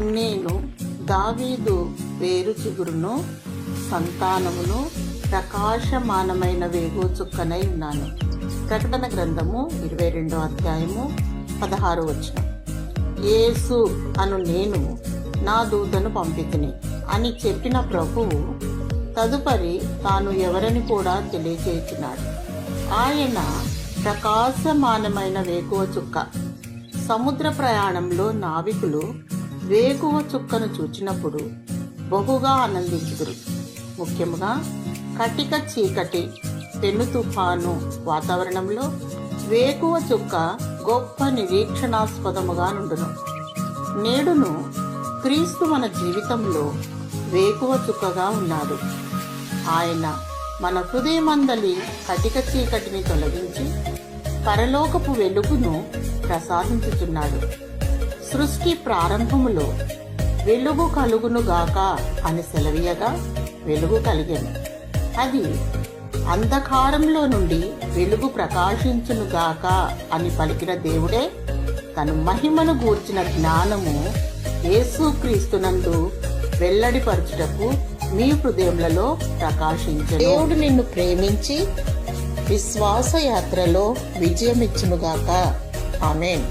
నేను దావీదు వేరు చిగురును, సంతానమును, ప్రకాశమానమైన వేగు చుక్కనై ఉన్నాను. ప్రకటన గ్రంథము 22వ అధ్యాయము 16వ వచనం. యేసు అను నేను నా దూతను పంపితిని అని చెప్పిన ప్రభువు తదుపరి తాను ఎవరని కూడా తెలియజేస్తున్నాడు. ఆయన ప్రకాశమానమైన వేకువ చుక్క. సముద్ర ప్రయాణంలో నావికులు వేకువ చుక్కను చూచినప్పుడు బహుగా ఆనందించుదురు. ముఖ్యంగా కటిక చీకటి, పెను తుఫాను వాతావరణంలో వేకువ చుక్క గొప్ప నిరీక్షణాస్పదముగా నుండును. నేడును క్రీస్తు మన జీవితంలో వేకువ చుక్కగా ఉన్నాడు. ఆయన మన హృదయమందలి కటిక చీకటిని తొలగించి పరలోకపు వెలుగును ప్రసాదించుచున్నాడు. సృష్టి ప్రారంభములో వెలుగు కలుగునుగాక అని సెలవీయగా వెలుగు కలిగెను. అది అంధకారంలో నుండి వెలుగు ప్రకాశించునుగాక అని పలికిన దేవుడే తన మహిమను గూర్చిన జ్ఞానము యేసుక్రీస్తునందు వెల్లడిపరచుటకు మీ హృదయములలో ప్రకాశించెను. దేవుడు నిన్ను ప్రేమించి విశ్వాస యాత్రలో విజయమిచ్చునుగాక. ఆమేన్.